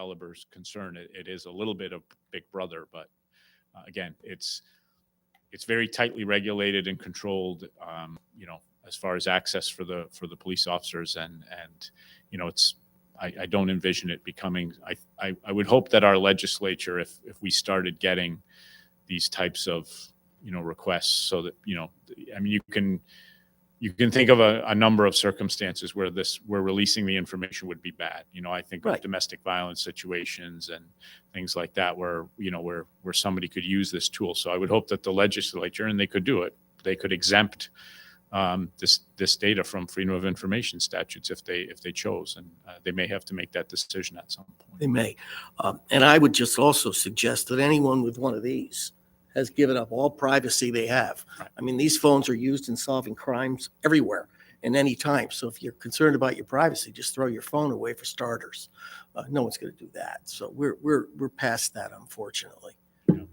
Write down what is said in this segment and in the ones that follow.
caliber is concerned, it is a little bit of Big Brother, but again, it's very tightly regulated and controlled, as far as access for the police officers, and I don't envision it becoming. I would hope that our legislature, if we started getting these types of requests, so that you can think of a number of circumstances where releasing the information would be bad. I think of domestic violence situations and things like that where somebody could use this tool. So I would hope that the legislature, and they could do it, they could exempt this data from freedom of information statutes if they chose, and they may have to make that decision at some point. They may. And I would just also suggest that anyone with one of these has given up all privacy they have. Right. I mean, these phones are used in solving crimes everywhere and any time. So if you're concerned about your privacy, just throw your phone away for starters. No one's going to do that. So we're past that, unfortunately.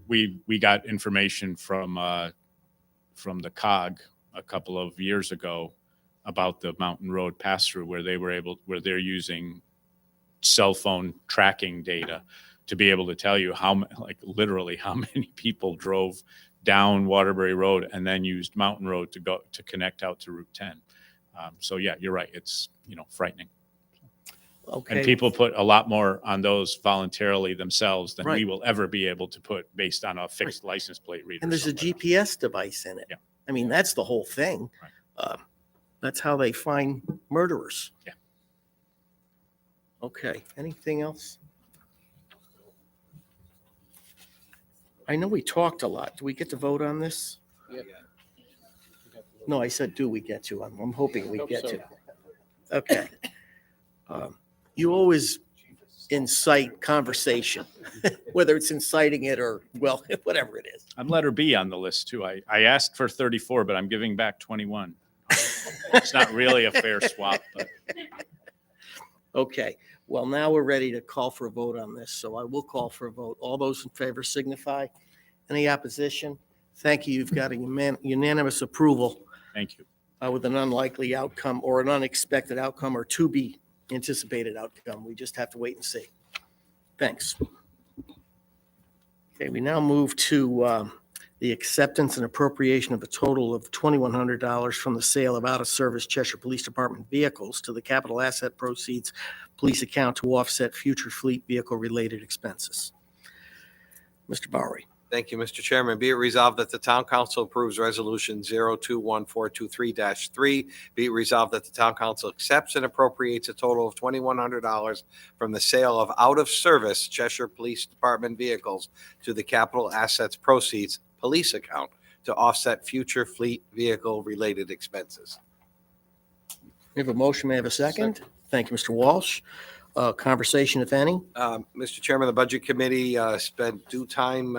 We got information from the COG a couple of years ago about the Mountain Road pass-through, where they're using cell phone tracking data to be able to tell you literally how many people drove down Waterbury Road and then used Mountain Road to connect out to Route 10. So yeah, you're right. It's frightening. Okay. And people put a lot more on those voluntarily themselves than we will ever be able to put based on a fixed license plate reader. And there's a GPS device in it. Yeah. I mean, that's the whole thing. Right. That's how they find murderers. Yeah. Okay. Anything else? I know we talked a lot. Do we get to vote on this? Yeah. No, I said, do we get to? I'm hoping we Hope get so. to. Okay. You always incite conversation, whether it's inciting it or, well, whatever it is. I'm letter B on the list too. I asked for 34, but I'm giving back 21. It's not really a fair swap, but Okay. Well, now we're ready to call for a vote on this. So I will call for a vote. All those in favor signify. Any opposition? Thank you. You've got a unanimous approval thank you. with an unlikely outcome or an unexpected outcome or to be anticipated outcome. We just have to wait and see. Thanks. Okay, we now move to the acceptance and appropriation of a total of $2,100 from the sale of out-of-service Cheshire Police Department vehicles to the capital asset proceeds police account to offset future fleet vehicle-related expenses. Mr. Bowery. Thank you, Mr. Chairman. Be it resolved that the Town Council approves Resolution 021423-3. Be it resolved that the Town Council accepts and appropriates a total of $2,100 from the sale of out-of-service Cheshire Police Department vehicles to the capital assets proceeds police account to offset future fleet vehicle-related expenses. We have a motion. May I have a second? Thank you, Mr. Walsh. Conversation, if any? Mr. Chairman, the Budget Committee spent due time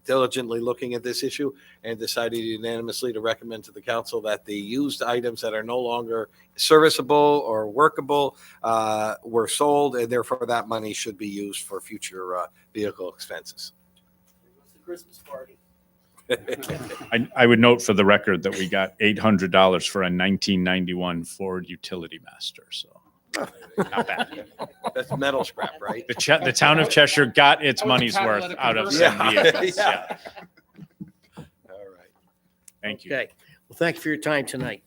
diligently looking at this issue and decided unanimously to recommend to the council that the used items that are no longer serviceable or workable were sold, and therefore that money should be used for future vehicle expenses. It's the Christmas party. I would note for the record that we got $800 for a 1991 Ford Utility Master. So not bad. That's metal scrap, right? The town of Cheshire got its money's worth out of some vehicles. Yeah. All right. Thank you. Okay. Well, thank you for your time tonight.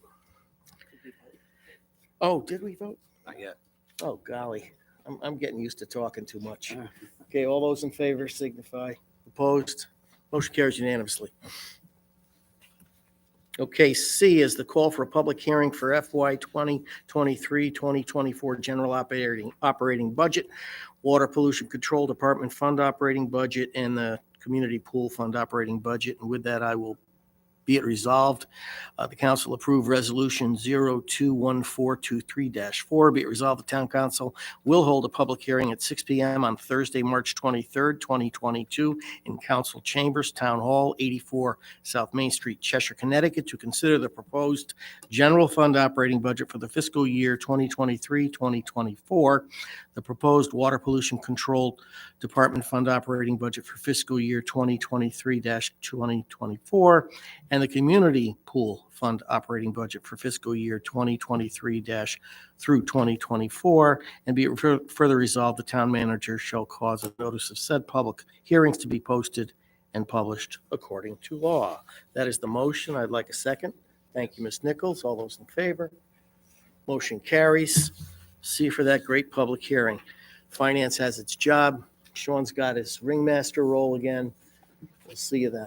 Oh, did we vote? Not yet. Oh, golly. I'm getting used to talking too much. Okay, all those in favor signify. Opposed? Motion carries unanimously. Okay, C is the call for a public hearing for FY 2023-2024 general operating budget, Water Pollution Control Department fund operating budget, and the Community Pool Fund operating budget. And with that, I will be it resolved. The council approve resolution 021423-4. Be it resolved, the town council will hold a public hearing at 6 p.m. on Thursday, March 23rd, 2022 in council chambers, Town Hall, 84 South Main Street, Cheshire, Connecticut, to consider the proposed general fund operating budget for the fiscal year 2023-2024. the proposed Water Pollution Control Department Fund operating budget for fiscal year 2023-2024, and the Community Pool Fund operating budget for fiscal year 2023- through 2024, and be it further resolved, the town manager shall cause a notice of said public hearings to be posted and published according to law. That is the motion. I'd like a second. Thank you, Ms. Nichols. All those in favor? Motion carries. See you for that great public hearing. Finance has its job. Sean's got his ringmaster role again. We'll see you then.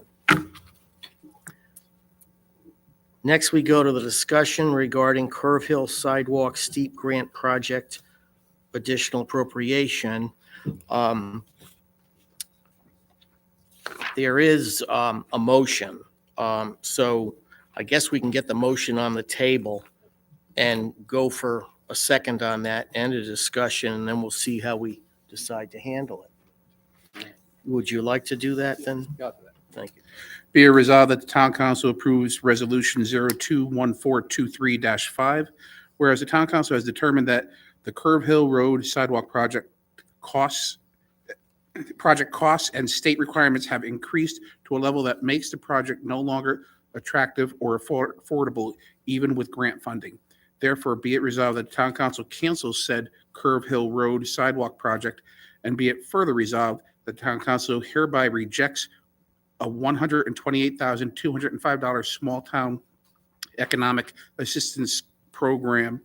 Next, we go to the discussion regarding Curve Hill Sidewalk Steep Grant Project additional appropriation. There is a motion. So I guess we can get the motion on the table and go for a second on that and a discussion, and then we'll see how we decide to handle it. Would you like to do that then? Thank you. Be it resolved that the Town Council approves Resolution 021423-5, whereas the Town Council has determined that the Curve Hill Road Sidewalk project costs and state requirements have increased to a level that makes the project no longer attractive or affordable, even with grant funding. Therefore, be it resolved that the Town Council cancels said Curve Hill Road Sidewalk project, and be it further resolved that the Town Council hereby rejects a $128,205 small town economic assistance program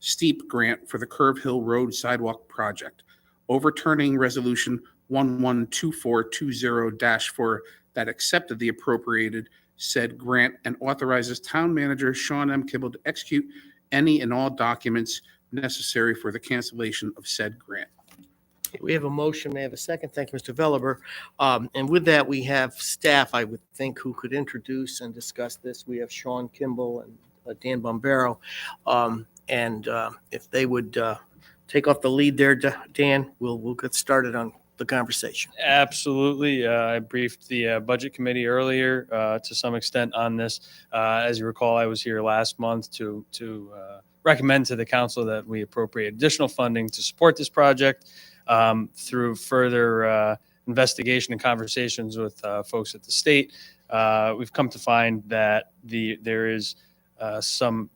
steep grant for the Curve Hill Road Sidewalk project, overturning Resolution 112420-4 that accepted the appropriated said grant and authorizes town manager Sean M. Kimball to execute any and all documents necessary for the cancellation of said grant. We have a motion. May I have a second? Thank you, Mr. Veliver. And with that, we have staff, I would think, who could introduce and discuss this. We have Sean Kimball and Dan Bombero. And if they would take off the lead there, Dan, we'll get started on the conversation. Absolutely. I briefed the Budget Committee earlier to some extent on this. As you recall, I was here last month to recommend to the council that we appropriate additional funding to support this project. Through further investigation and conversations with folks at the state, we've come to find that there is some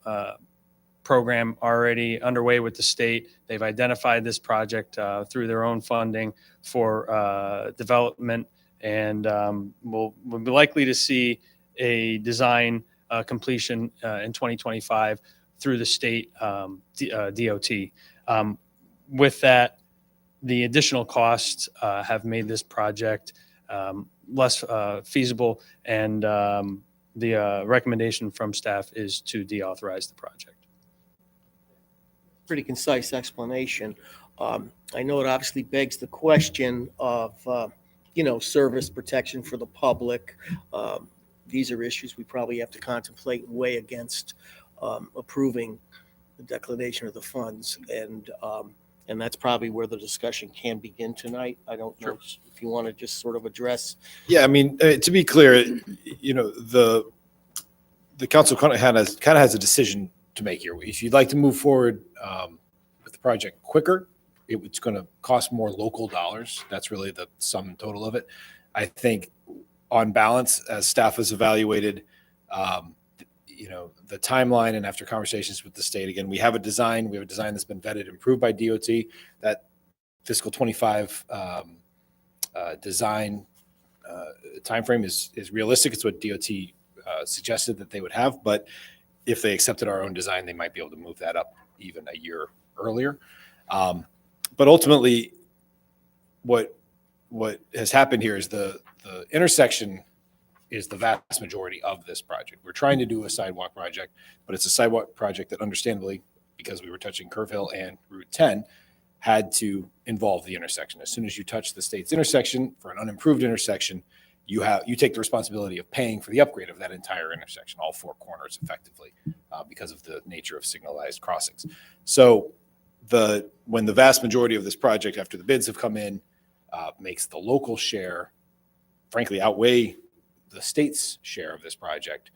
program already underway with the state. They've identified this project through their own funding for development, and we'll be likely to see a design completion in 2025 through the state DOT. With that, the additional costs have made this project less feasible, and the recommendation from staff is to deauthorize the project. Pretty concise explanation. I know it obviously begs the question of, service protection for the public. These are issues we probably have to contemplate and weigh against approving the declination of the funds. And that's probably where the discussion can begin tonight. I don't know if you want to just sort of address. Yeah, I mean, to be clear, the council kind of has a decision to make here. If you'd like to move forward with the project quicker, it's going to cost more local dollars. That's really the sum total of it. I think on balance, as staff has evaluated, the timeline, and after conversations with the state, again, we have a design that's been vetted, approved by DOT. That fiscal 25 design timeframe is realistic. It's what DOT suggested that they would have, but if they accepted our own design, they might be able to move that up even a year earlier. But ultimately, what has happened here is the intersection is the vast majority of this project. We're trying to do a sidewalk project, but it's a sidewalk project that understandably, because we were touching Curve Hill and Route 10, had to involve the intersection. As soon as you touch the state's intersection for an unimproved intersection, you take the responsibility of paying for the upgrade of that entire intersection, all four corners effectively, because of the nature of signalized crossings. So when the vast majority of this project, after the bids have come in, makes the local share, frankly, outweigh the state's share of this project.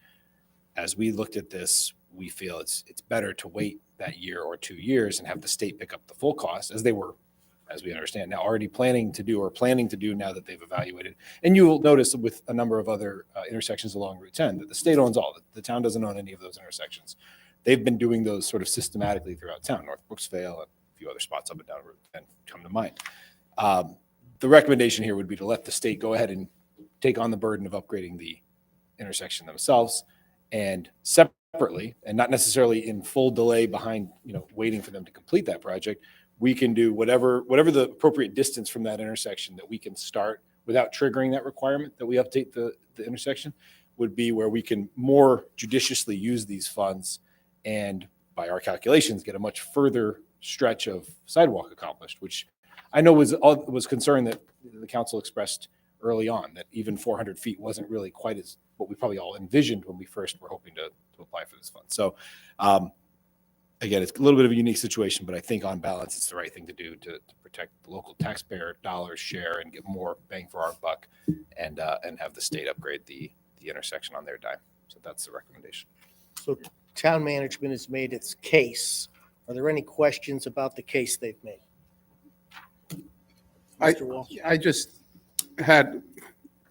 As we looked at this, we feel it's better to wait that year or 2 years and have the state pick up the full cost, as they were as we understand now, already planning to do now that they've evaluated. And you will notice with a number of other intersections along Route 10 that the state owns all. The town doesn't own any of those intersections. They've been doing those sort of systematically throughout town. North Brooksvale and a few other spots up and down Route 10 come to mind. The recommendation here would be to let the state go ahead and take on the burden of upgrading the intersection themselves, and separately, and not necessarily in full delay behind, waiting for them to complete that project, we can do whatever the appropriate distance from that intersection that we can start without triggering that requirement that we update the intersection would be where we can more judiciously use these funds and, by our calculations, get a much further stretch of sidewalk accomplished, which I know was concern that the council expressed early on, that even 400 feet wasn't really quite as what we probably all envisioned when we first were hoping to apply for this fund. So again, it's a little bit of a unique situation, but I think on balance, it's the right thing to do to protect the local taxpayer dollars share and get more bang for our buck, and have the state upgrade the intersection on their dime. So that's the recommendation. So town management has made its case. Are there any questions about the case they've made? Mr. Wall? I just had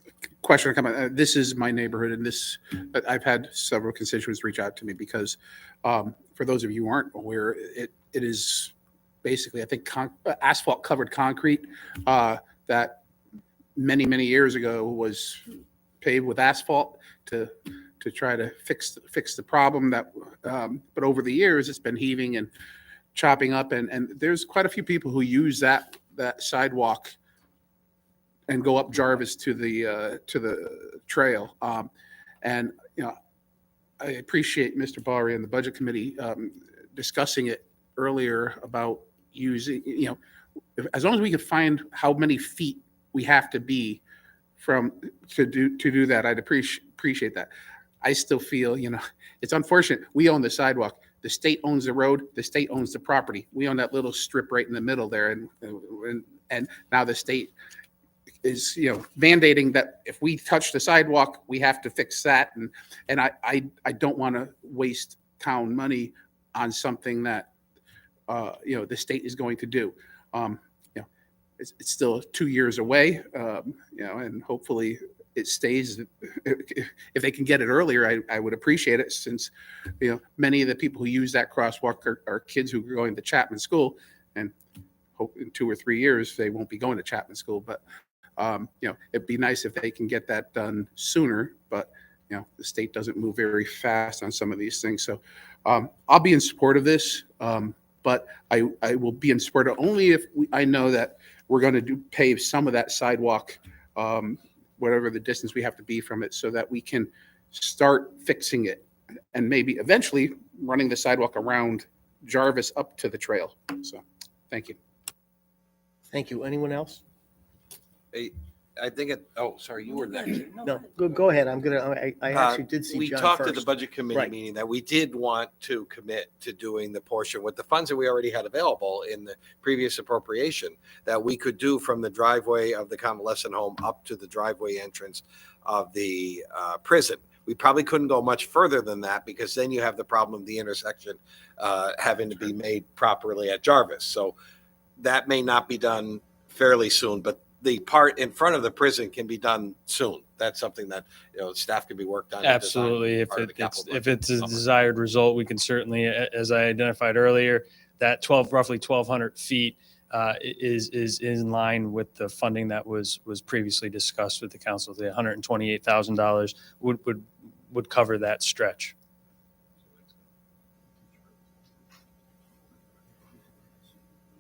a question or comment. This is my neighborhood, and I've had several constituents reach out to me because, for those of you who aren't aware, it is basically, I think, asphalt covered concrete that many years ago was paved with asphalt to try to fix the problem but over the years it's been heaving and chopping up, and there's quite a few people who use that sidewalk and go up Jarvis to the trail. And I appreciate Mr. Bari and the Budget Committee discussing it earlier about using, as long as we could find how many feet we have to be to do that, I'd appreciate that. I still feel, it's unfortunate. We own the sidewalk. The state owns the road. The state owns the property. We own that little strip right in the middle there, and now the state is mandating that if we touch the sidewalk, we have to fix that, and I don't want to waste town money on something that the state is going to do. It's still 2 years away, and hopefully it stays. If they can get it earlier, I would appreciate it, since many of the people who use that crosswalk are kids who are going to Chapman School, and hope in 2 or 3 years they won't be going to Chapman School. But it'd be nice if they can get that done sooner. But the state doesn't move very fast on some of these things. So I'll be in support of this, but I will be in support of only if I know that we're going to pave some of that sidewalk, whatever the distance we have to be from it, so that we can start fixing it and maybe eventually running the sidewalk around Jarvis up to the trail. So thank you. Thank you. Anyone else? I think sorry, you were next. No, go ahead. I actually did see We John talked first. at the budget committee Right. meeting that we did want to commit to doing the portion with the funds that we already had available in the previous appropriation, that we could do from the driveway of the convalescent home up to the driveway entrance of the prison. We probably couldn't go much further than that, because then you have the problem of the intersection having to be made properly at Jarvis. So that may not be done fairly soon, but the part in front of the prison can be done soon. That's something that staff can be worked on. Absolutely. If it's a desired result, we can certainly, as I identified earlier, that roughly 1,200 feet is in line with the funding that was previously discussed with the council. The $128,000 would cover that stretch.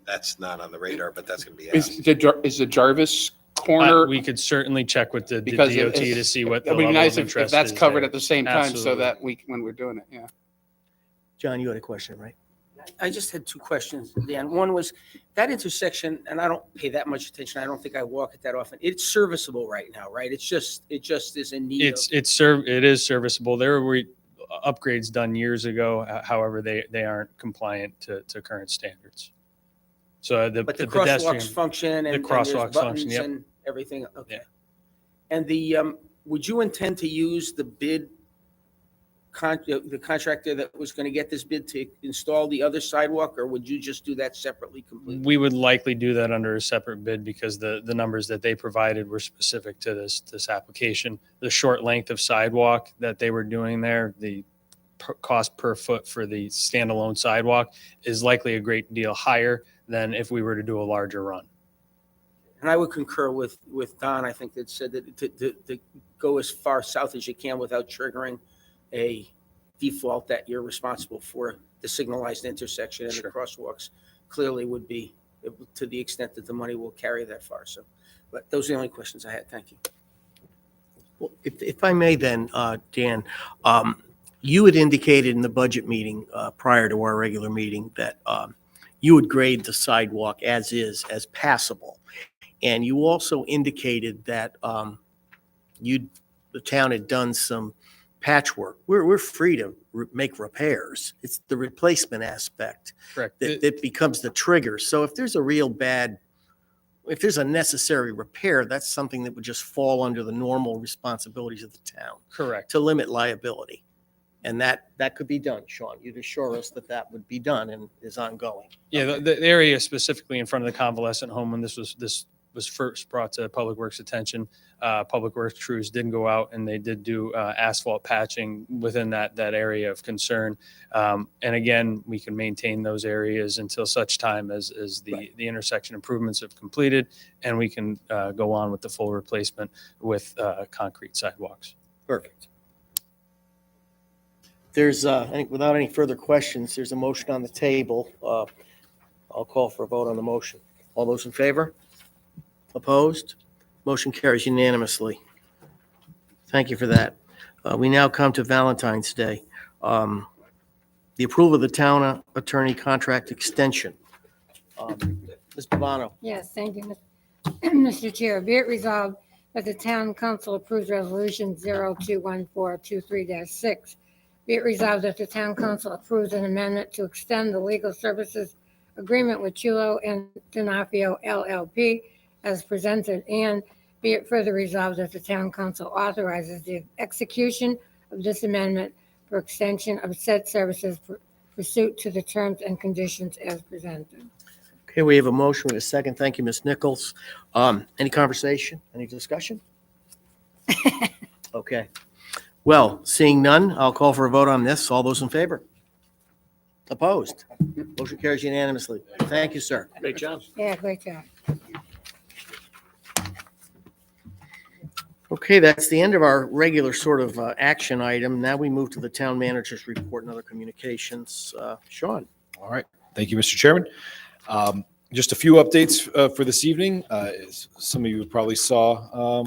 That's not on the radar, but that's going to be Is asked. the Jarvis corner? We could certainly check with the Because DOT it's- to see what the It'd be level nice of if interest that's is covered there. at the same time, so Absolutely. that when we're doing it, yeah. John, you had a question, right? I just had two questions, Dan. One was that intersection, and I don't pay that much attention. I don't think I walk it that often. It's serviceable right now, right? It just is in need of. It is serviceable. There were upgrades done years ago. However, they aren't compliant to current standards. So But the pedestrian, crosswalks function and there's crosswalks function, buttons yep. and everything. Okay. Yeah. And would you intend to use the bid the contractor that was going to get this bid to install the other sidewalk, or would you just do that separately completely? We would likely do that under a separate bid because the numbers that they provided were specific to this application. The short length of sidewalk that they were doing there, the cost per foot for the standalone sidewalk is likely a great deal higher than if we were to do a larger run. And I would concur with Don, I think, that said that to go as far south as you can without triggering a default that you're responsible for the signalized intersection and the crosswalks clearly would be, to the extent that the money will carry that far. So, but those are the only questions I had. Thank you. Well, if I may then, Dan, you had indicated in the budget meeting prior to our regular meeting that you would grade the sidewalk as is, as passable. And you also indicated that the town had done some patchwork. We're free to make repairs. It's the replacement aspect Correct. that becomes the trigger. So if there's if there's a necessary repair, that's something that would just fall under the normal responsibilities of the town Correct. to limit liability. And that could be done, Sean. You'd assure us that that would be done and is ongoing. Yeah, the area specifically in front of the convalescent home, when this was first brought to Public Works attention, Public Works crews did go out and they did do asphalt patching within that area of concern. And again, we can maintain those areas until such time as the intersection improvements have completed, and we can go on with the full replacement with concrete sidewalks. Perfect. There's, I think without any further questions, there's a motion on the table. I'll call for a vote on the motion. All those in favor? Opposed? Motion carries unanimously. Thank you for that. We now come to Valentine's Day. The approval of the town attorney contract extension. Ms. Pavano. Yes, thank you, Mr. Chair. Be it resolved that the town council approves resolution 021423-6. Be it resolved that the town council approves an amendment to extend the legal services agreement with Chulo and Donafio LLP as presented, and be it further resolved that the town council authorizes the execution of this amendment for extension of said services pursuant to the terms and conditions as presented. Okay, we have a motion with a second. Thank you, Ms. Nichols. Any conversation? Any discussion? Okay. Well, seeing none, I'll call for a vote on this. All those in favor? Opposed? Motion carries unanimously. Thank you, sir. Great job. Yeah, great job. Okay, that's the end of our regular sort of action item. Now we move to the town manager's report and other communications. Sean? All right. Thank you, Mr. Chairman. Just a few updates for this evening. As some of you probably saw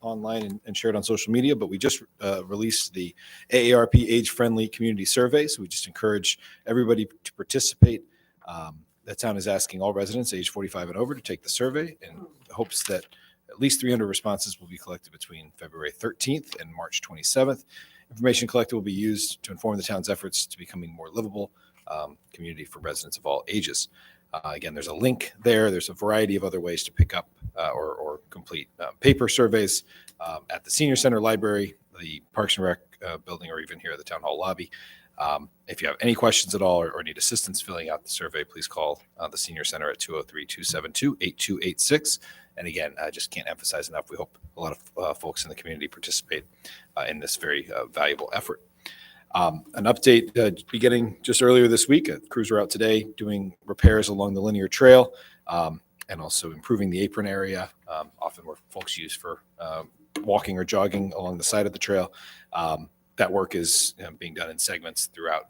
online and shared on social media, but we just released the AARP Age-Friendly Community Survey. So we just encourage everybody to participate. The town is asking all residents age 45 and over to take the survey in hopes that at least 300 responses will be collected between February 13th and March 27th. Information collected will be used to inform the town's efforts to becoming more livable community for residents of all ages. Again, there's a link there. There's a variety of other ways to pick up or complete paper surveys at the Senior Center, library, the Parks and Rec building, or even here at the Town Hall lobby. If you have any questions at all or need assistance filling out the survey, please call the Senior Center at 203-272-8286. And again, I just can't emphasize enough. We hope a lot of folks in the community participate in this very valuable effort. An update beginning just earlier this week. Crews were out today doing repairs along the linear trail and also improving the apron area, often where folks use for walking or jogging along the side of the trail. That work is being done in segments throughout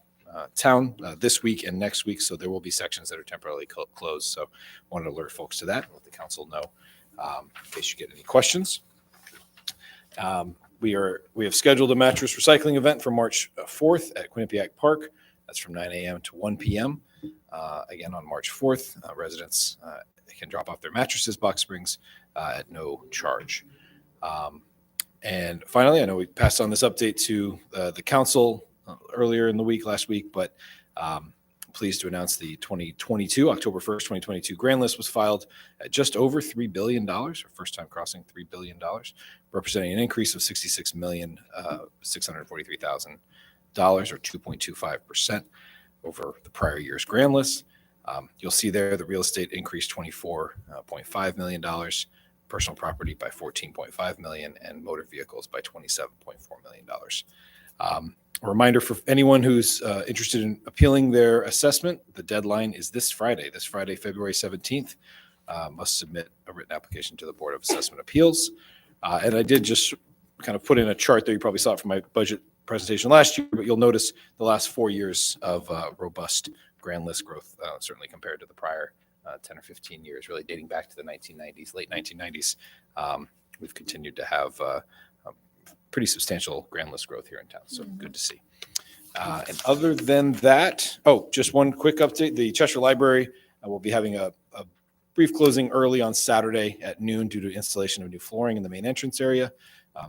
town this week and next week, so there will be sections that are temporarily closed. So wanted to alert folks to that and let the council know in case you get any questions. We have scheduled a mattress recycling event for March 4th at Quinnipiac Park. That's from 9 a.m. to 1 p.m. Again, on March 4th, residents can drop off their mattresses, box springs at no charge. And finally, I know we passed on this update to the council earlier in the week, last week, but pleased to announce the 2022, October 1st, 2022 grand list was filed at just over $3 billion, or first time crossing $3 billion, representing an increase of $66,643,000 or 2.25% over the prior year's grand list. You'll see there the real estate increased $24.5 million, personal property by $14.5 million, and motor vehicles by $27.4 million. A reminder for anyone who's interested in appealing their assessment, the deadline is this Friday, February 17th. Must submit a written application to the Board of Assessment Appeals. And I did just kind of put in a chart there. You probably saw it from my budget presentation last year, but you'll notice the last 4 years of robust grand list growth, certainly compared to the prior 10 or 15 years, really dating back to the 1990s, late 1990s. We've continued to have pretty substantial grand list growth here in town, so good to see. And other than that, just one quick update. The Cheshire Library will be having a brief closing early on Saturday at noon due to installation of new flooring in the main entrance area.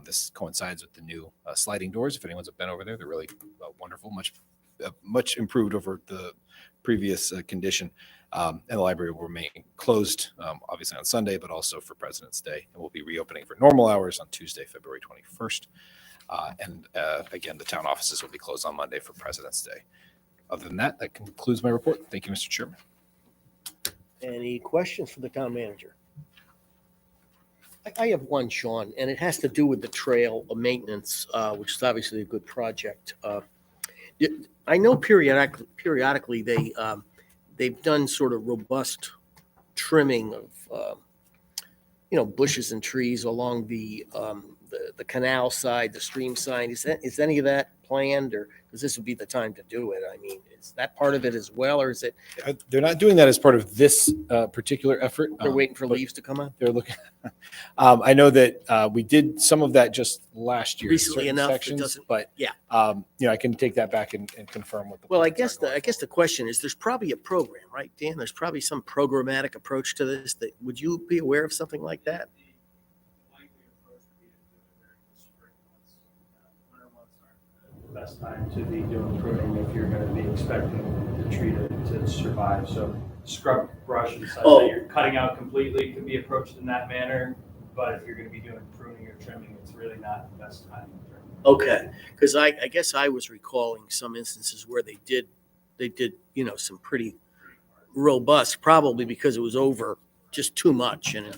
This coincides with the new sliding doors. If anyone's been over there, they're really wonderful, much improved over the previous condition. And the library will remain closed, obviously on Sunday, but also for President's Day. And we'll be reopening for normal hours on Tuesday, February 21st. And again, the town offices will be closed on Monday for President's Day. Other than that, that concludes my report. Thank you, Mr. Chairman. Any questions for the town manager? I have one, Sean, and it has to do with the trail maintenance, which is obviously a good project. I know periodically they've done sort of robust trimming of bushes and trees along the canal side, the stream side. Is any of that planned, or because this would be the time to do it? I mean, is that part of it as well, or is it They're not doing that as part of this particular effort. they're waiting for but leaves to come out? They're looking. I know that we did some of that just last year. in Recently certain enough, it sections, doesn't- but yeah. I can take that back and confirm what the. Well, I plans are guess going the question is, there's probably a program, right, Dan? There's probably some programmatic approach to this. That would you be aware of something like that? Best time to be doing pruning if you're going to be expecting the tree to survive. So scrub brush and such that you're cutting out completely can be approached in that manner. But if you're going to be doing pruning or trimming, it's really not the best time. Okay, because I guess I was recalling some instances where they did some pretty robust, probably because it was over just too much, and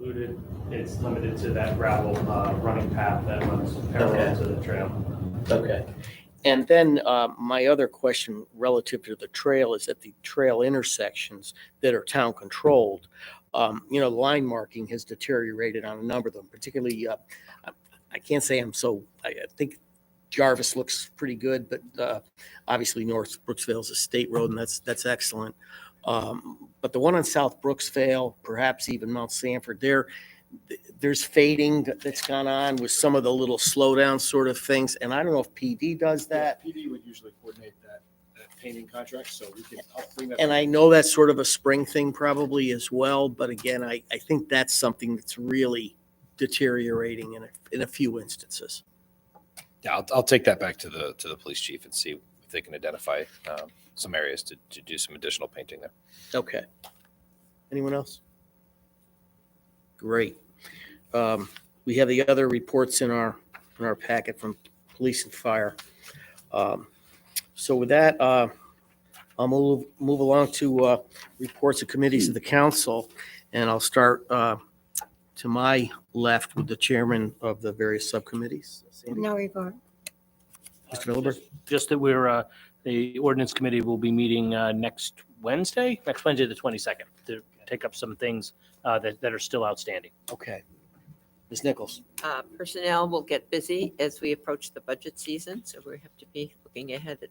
Alluded, it's limited to that gravel running path that runs parallel to the trail. okay. And then my other question relative to the trail is at the trail intersections that are town controlled. Line marking has deteriorated on a number of them, particularly, I can't say I think Jarvis looks pretty good, but obviously North Brooksville is a state road, and that's excellent. But the one on South Brooksville, perhaps even Mount Sanford, there's fading that's gone on with some of the little slowdown sort of things. And I don't know if PD does that. PD would usually coordinate that painting contract, so we can help bring that. And I know that's sort of a spring thing probably as well. But again, I think that's something that's really deteriorating in a few instances. Yeah, I'll take that back to the police chief and see if they can identify some areas to do some additional painting there. Okay. Anyone else? Great. We have the other reports in our packet from police and fire. So with that, I'll move along to reports of committees of the council, and I'll start to my left with the chairman of the various subcommittees. Sandy? No report. Mr. Philibert? Just that the ordinance committee will be meeting next Wednesday, the 22nd, to take up some things that are still outstanding. Okay. Ms. Nichols? Personnel will get busy as we approach the budget season, so we have to be looking ahead at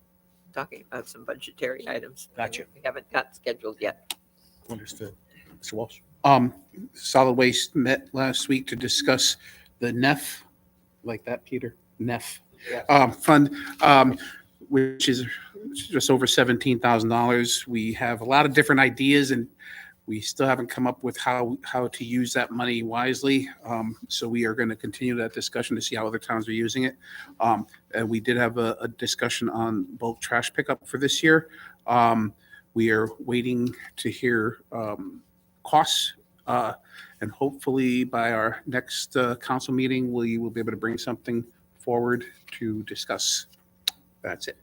talking about some budgetary items. Gotcha. We haven't got scheduled yet. Understood. Mr. Walsh? Solid Waste met last week to discuss the NEF, like that, Peter? NEF fund, which is just over $17,000. We have a lot of different ideas, and we still haven't come up with how to use that money wisely. So we are going to continue that discussion to see how other towns are using it. And we did have a discussion on bulk trash pickup for this year. We are waiting to hear costs And hopefully by our next council meeting, we will be able to bring something forward to discuss. That's it.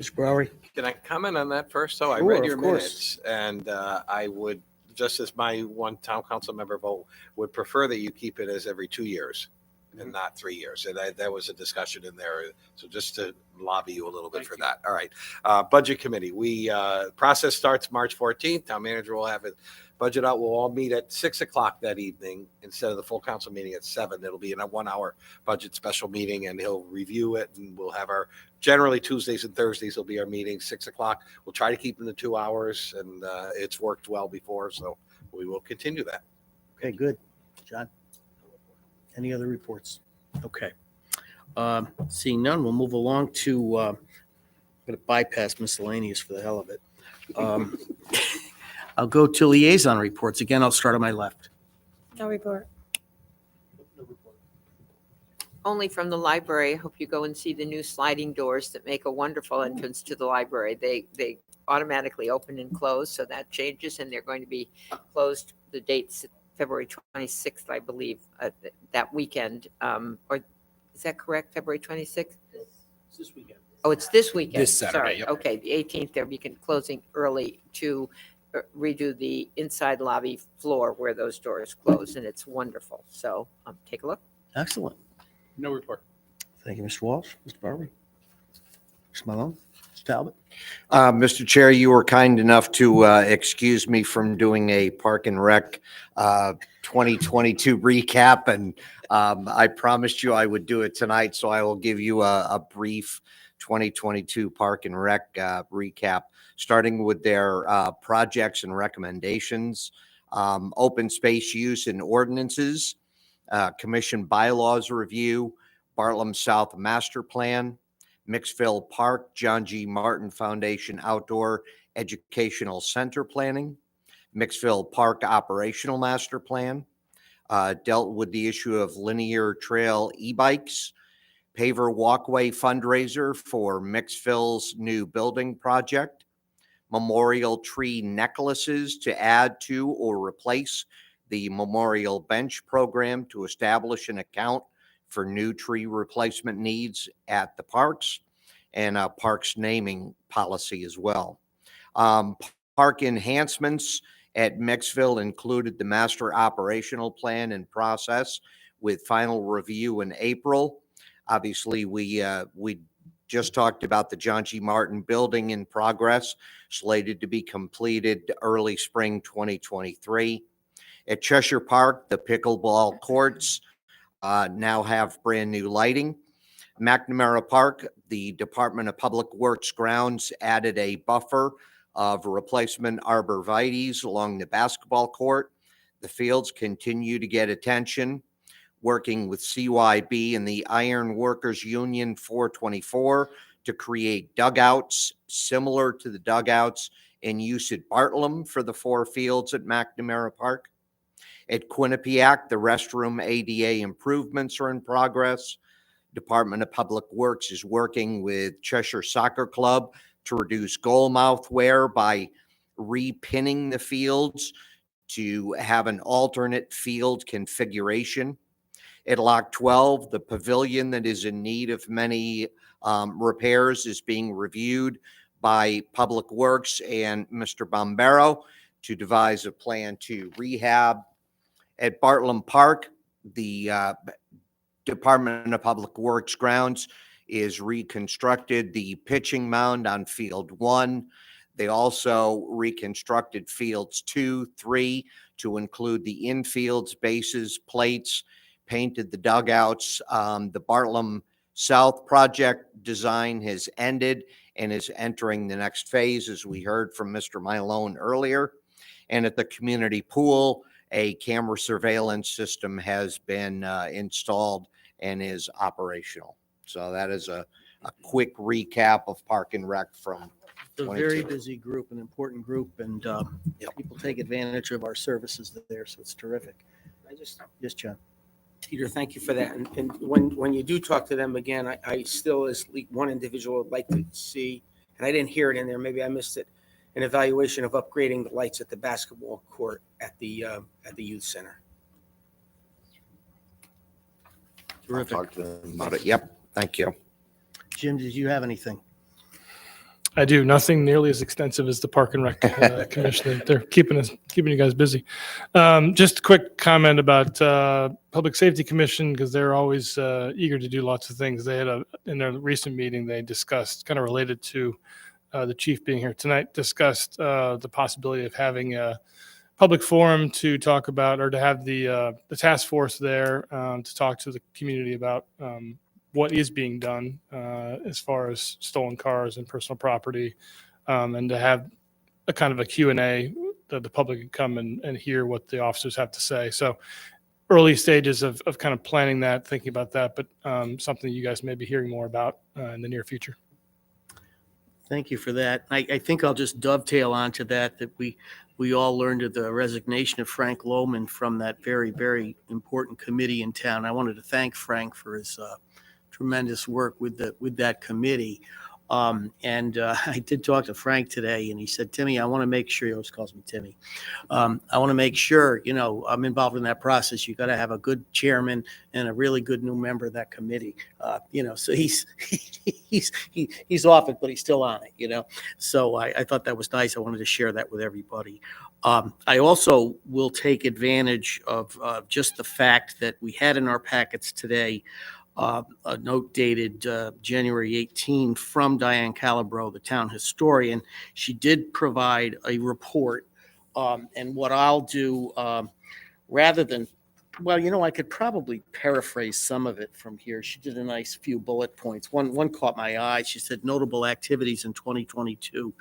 Mr. Bowery? Can I comment on that first? So I Sure, read of your course. minutes, and I would, just as my one town council member vote, would prefer that you keep it as every 2 years and not 3 years. And that was a discussion in there. So just to lobby you a little bit for that. All right. Budget committee, process starts March 14th. Town manager will have it budget out. We'll all meet at 6 o'clock that evening instead of the full council meeting at 7. It'll be in a 1 hour budget special meeting, and he'll review it, and we'll have our, generally Tuesdays and Thursdays will be our meeting, 6 o'clock. We'll try to keep them to 2 hours, and it's worked well before, so we will continue that. Okay, good. John? Any other reports? Okay. Seeing none, we'll move along to, I'm going to bypass miscellaneous for the hell of it. I'll go to liaison reports. Again, I'll start on my left. No report. Only from the library. I hope you go and see the new sliding doors that make a wonderful entrance to the library. They automatically open and close, so that changes, and they're going to be closed. The date's February 26th, I believe, that weekend. Or is that correct, February 26th? It's this weekend. Oh, it's this weekend. This Saturday, Sorry. yep. Okay, the 18th, they'll be closing early to redo the inside lobby floor where those doors close, and it's wonderful. So take a look. Excellent. No report. Thank you, Mr. Walsh. Mr. Barber? Mr. Malone? Mr. Talbot? Mr. Chair, you were kind enough to excuse me from doing a Park and Rec 2022 recap, and I promised you I would do it tonight, so I will give you a brief 2022 Park and Rec recap, starting with their projects and recommendations, open space use and ordinances, commission bylaws review, Bartlett South Master Plan, Mixville Park, John G. Martin Foundation Outdoor Educational Center Planning, Mixville Park Operational Master Plan, dealt with the issue of linear trail e-bikes, paver walkway fundraiser for Mixville's new building project, memorial tree necklaces to add to or replace the memorial bench program to establish an account for new tree replacement needs at the parks, and a parks naming policy as well. Park enhancements at Mixville included the master operational plan and process with final review in April. Obviously, we just talked about the John G. Martin building in progress, slated to be completed early spring 2023. At Cheshire Park, the pickleball courts now have brand new lighting. McNamara Park, the Department of Public Works grounds added a buffer of replacement arborvitaes along the basketball court. The fields continue to get attention, working with CYB and the Iron Workers Union 424 to create dugouts similar to the dugouts in use at Bartlett for the 4 fields at McNamara Park. At Quinnipiac, the restroom ADA improvements are in progress. Department of Public Works is working with Cheshire Soccer Club to reduce goal mouth wear by repinning the fields to have an alternate field configuration. At Lock 12, the pavilion that is in need of many repairs is being reviewed by Public Works and Mr. Bombero to devise a plan to rehab. At Bartlett Park, the Department of Public Works grounds is reconstructed the pitching mound on field 1. They also reconstructed fields 2, 3 to include the infields, bases, plates, painted the dugouts. The Bartlett South project design has ended and is entering the next phase, as we heard from Mr. Malone earlier. And at the community pool, a camera surveillance system has been installed and is operational. So that is a quick recap of Park and Rec from It's a 22. very busy group, an important group, and people take advantage of our services there, so it's terrific. I just, Yes, John? Peter, thank you for that. And when you do talk to them again, I still, as one individual, would like to see, and I didn't hear it in there, maybe I missed it, an evaluation of upgrading the lights at the basketball court at the youth center. I'll Terrific. talk to them about it. Yep, thank you. Jim, did you have anything? I do. Nothing nearly as extensive as the Park and Rec Commission. They're keeping you guys busy. Just a quick comment about Public Safety Commission, because they're always eager to do lots of things. They had in their recent meeting, they discussed, kind of related to the chief being here tonight, discussed the possibility of having a public forum to talk about, or to have the task force there to talk to the community about what is being done as far as stolen cars and personal property, and to have a kind of a Q&A that the public can come and hear what the officers have to say. So early stages of kind of planning that, thinking about that, but something you guys may be hearing more about in the near future. Thank you for that. I think I'll just dovetail onto that we all learned of the resignation of Frank Lohman from that very, very important committee in town. I wanted to thank Frank for his tremendous work with that committee. I did talk to Frank today, and he said, Timmy, I want to make sure, he always calls me Timmy. I want to make sure, I'm involved in that process. You got to have a good chairman and a really good new member of that committee. So he's off it, but he's still on it, So I thought that was nice. I wanted to share that with everybody. I also will take advantage of just the fact that we had in our packets today a note dated January 18 from Diane Calabro, the town historian. She did provide a report. And what I'll do, rather than, I could probably paraphrase some of it from here. She did a nice few bullet points. One caught my eye. She said, notable activities in 2022.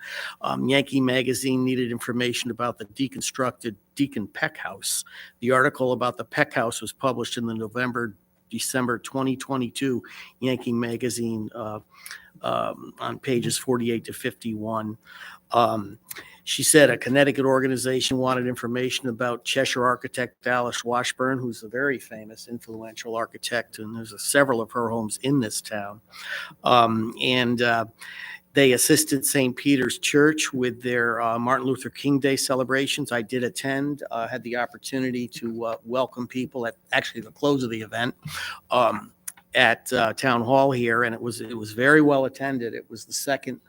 Yankee Magazine needed information about the deconstructed Deacon Peck House. The article about the Peck House was published in the December 2022 Yankee Magazine on pages 48 to 51. She said a Connecticut organization wanted information about Cheshire architect Alice Washburn, who's a very famous, influential architect, and there's several of her homes in this town. They assisted St. Peter's Church with their Martin Luther King Day celebrations. I did attend, had the opportunity to welcome people at actually the close of the event at Town Hall here, and it was very well attended. It was the second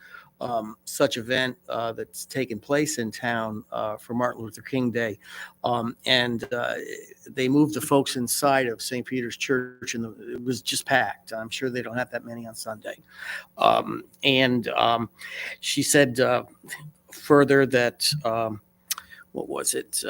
such event that's taken place in town for Martin Luther King Day. They moved the folks inside of St. Peter's Church, and it was just packed. I'm sure they don't have that many on Sunday. She said further that what was it?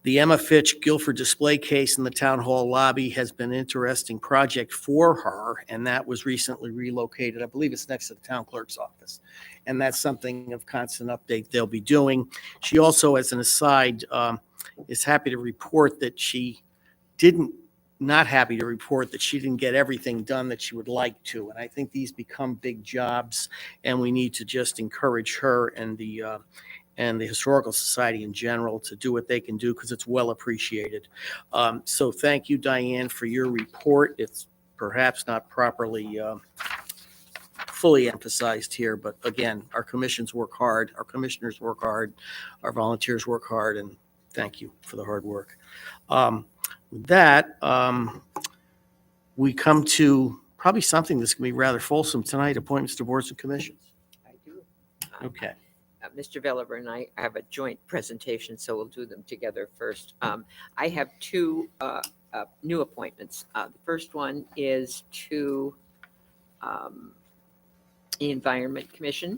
The Emma Fitch Guilford display case in the town hall lobby has been an interesting project for her, and that was recently relocated. I believe it's next to the town clerk's office, and that's something of constant update they'll be doing. She also, as an aside, is happy to report that not happy to report that she didn't get everything done that she would like to. And I think these become big jobs, and we need to just encourage her and the Historical Society in general to do what they can do, because it's well appreciated. So thank you, Diane, for your report. It's perhaps not properly fully emphasized here, but again, our commissions work hard, our commissioners work hard, our volunteers work hard, and thank you for the hard work. With that, we come to probably something that's going to be rather fulsome tonight, appointments to boards and commissions. I do. Okay. Mr. Veliver and I have a joint presentation, so we'll do them together first. I have two new appointments. The first one is to the Environment Commission,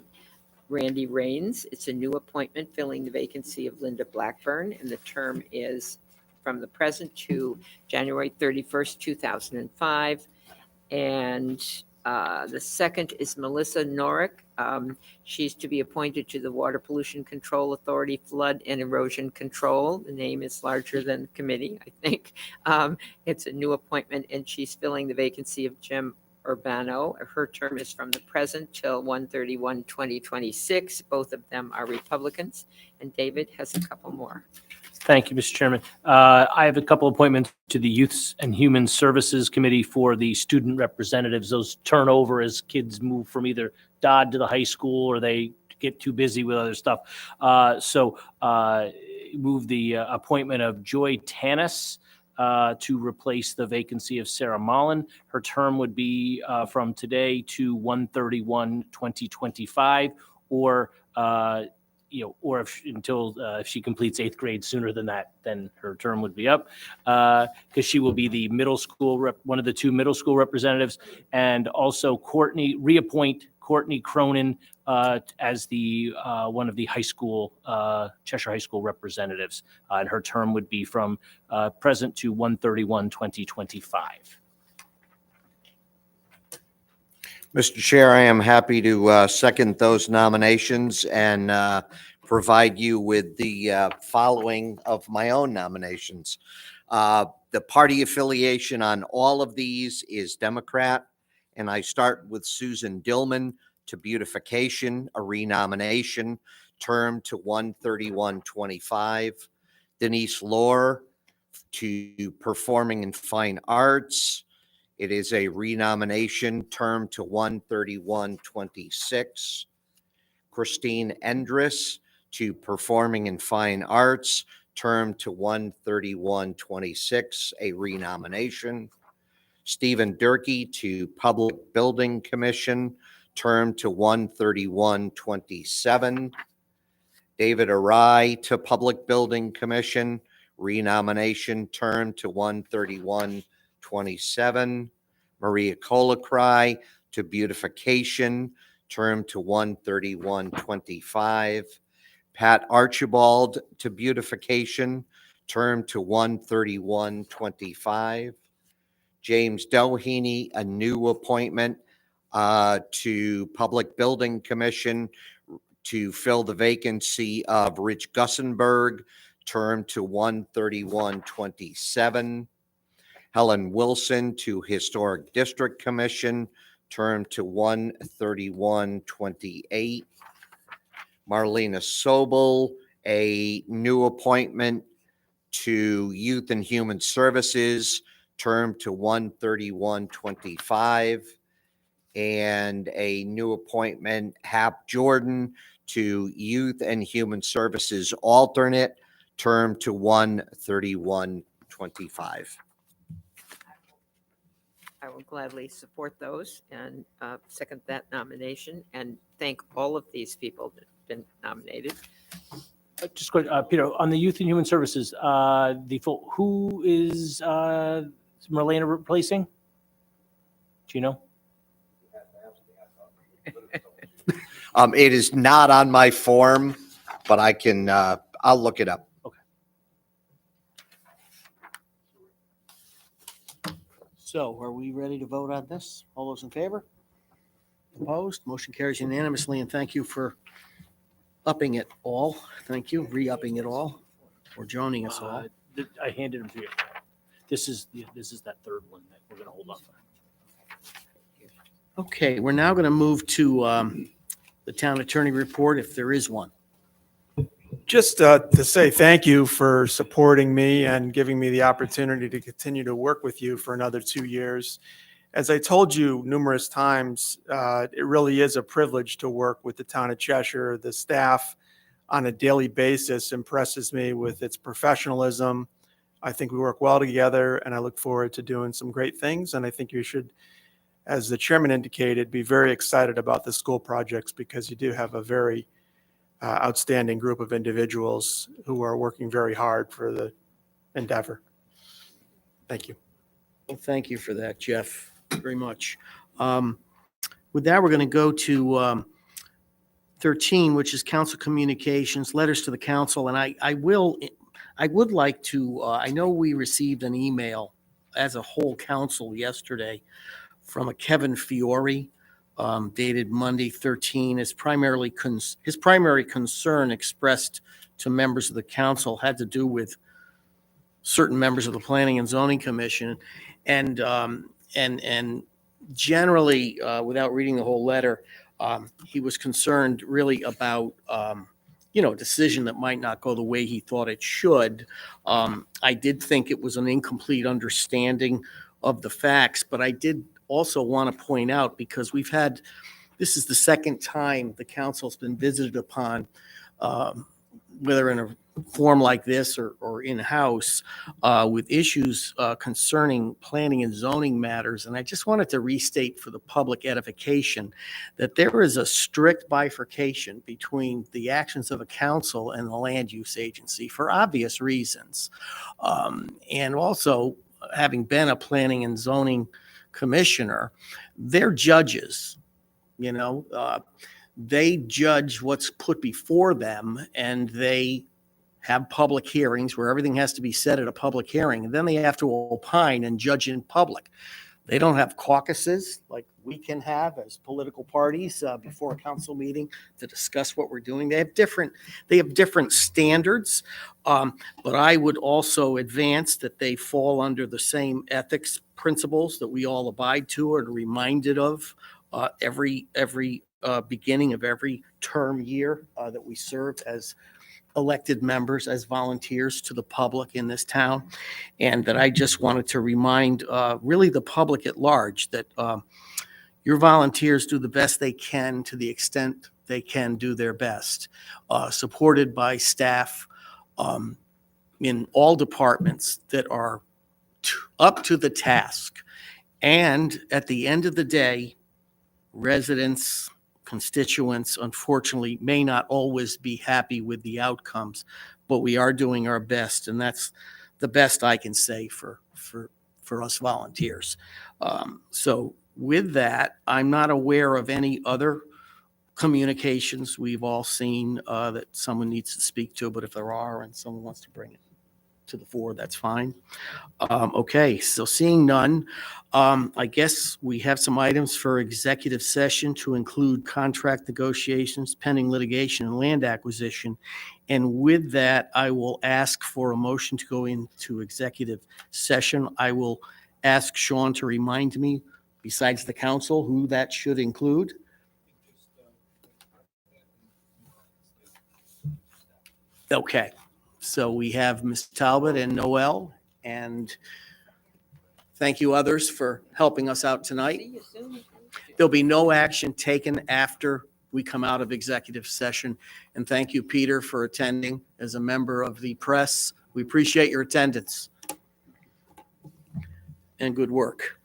Randy Rains. It's a new appointment filling the vacancy of Linda Blackburn, and the term is from the present to January 31st, 2005. And the second is Melissa Norick. She's to be appointed to the Water Pollution Control Authority Flood and Erosion Control. The name is larger than the committee, I think. It's a new appointment, and she's filling the vacancy of Jim Urbano. Her term is from the present till 1/31/2026. Both of them are Republicans, and David has a couple more. Thank you, Mr. Chairman. I have a couple appointments to the Youth and Human Services Committee for the student representatives. Those turn over as kids move from either Dodd to the high school, or they get too busy with other stuff. So move the appointment of Joy Tanis to replace the vacancy of Sarah Mullen. Her term would be from today to 1/31/2025, or or if she completes 8th grade sooner than that, then her term would be up, because she will be the middle school one of the 2 middle school representatives, and also reappoint Courtney Cronin as the one of the high school Cheshire High School representatives, and her term would be from present to 1/31/2025. Mr. Chair, I am happy to second those nominations and provide you with the following of my own nominations. The party affiliation on all of these is Democrat, and I start with Susan Dillman to beautification, a renomination, term to 1/31/25. Denise Lohr to performing and fine arts. It is a renomination, term to 1/31/26. Christine Endres to performing and fine arts, term to 1/31/26, a renomination. Stephen Durkee to Public Building Commission, term to 1/31/27. David Arai to Public Building Commission, renomination, term to 1/31/27. Maria Colacry to beautification, term to 1/31/25. Pat Archibald to beautification, term to 1/31/25. James Doheny, a new appointment to Public Building Commission to fill the vacancy of Rich Gussenberg, term to 1/31/27. Helen Wilson to Historic District Commission, term to 1/31/28. Marlena Sobel, a new appointment to Youth and Human Services, term to 1/31/25. And a new appointment, Hap Jordan, to Youth and Human Services alternate, term to 1/31/25. I will gladly support those and second that nomination and thank all of these people that have been nominated. Just quick, Peter, on the Youth and Human Services, who is Marlena replacing? Do you know? It is not on my form, but I can, I'll look it up. So are we ready to vote on this? All those in favor? Opposed? Motion carries unanimously, and thank you for upping it all. Thank you, re-upping it all, or joining us all. I handed them to you. This is that third one that we're going to hold off on. Okay, we're now going to move to the town attorney report, if there is one. Just to say thank you for supporting me and giving me the opportunity to continue to work with you for another 2 years. As I told you numerous times, it really is a privilege to work with the town of Cheshire. The staff on a daily basis impresses me with its professionalism. I think we work well together, and I look forward to doing some great things. And I think you should, as the chairman indicated, be very excited about the school projects, because you do have a very outstanding group of individuals who are working very hard for the endeavor. Thank you. Well, thank you for that, Jeff, very much. With that, we're going to go to 13, which is council communications, letters to the council. And I would like to, I know we received an email as a whole council yesterday from a Kevin Fiore, dated Monday 13. His primary concern expressed to members of the council had to do with certain members of the Planning and Zoning Commission, and generally, without reading the whole letter, he was concerned really about a decision that might not go the way he thought it should. I did think it was an incomplete understanding of the facts, but I did also want to point out, because we've had this is the second time the council's been visited upon, whether in a form like this or in-house, with issues concerning planning and zoning matters. And I just wanted to restate for the public edification that there is a strict bifurcation between the actions of a council and the land use agency for obvious reasons. And also, having been a planning and zoning commissioner, they're judges, you know, they judge what's put before them, and they have public hearings where everything has to be said at a public hearing, and then they have to opine and judge in public. They don't have caucuses like we can have as political parties before a council meeting to discuss what we're doing. They have different standards, but I would also advance that they fall under the same ethics principles that we all abide to or are reminded of every beginning of every term year that we serve as elected members, as volunteers to the public in this town. And that I just wanted to remind really the public at large that your volunteers do the best they can to the extent they can do their best, supported by staff in all departments that are up to the task. And at the end of the day, residents, constituents, unfortunately, may not always be happy with the outcomes, but we are doing our best, and that's the best I can say for us volunteers. So with that, I'm not aware of any other communications we've all seen that someone needs to speak to, but if there are and someone wants to bring it to the fore, that's fine. Okay, so seeing none, I guess we have some items for executive session to include contract negotiations, pending litigation, and land acquisition. And with that, I will ask for a motion to go into executive session. I will ask Sean to remind me, besides the council, who that should include. Okay. So we have Ms. Talbot and Noel, and thank you others for helping us out tonight. See you soon. There'll be no action taken after we come out of executive session. And thank you, Peter, for attending as a member of the press. We appreciate your attendance and good work.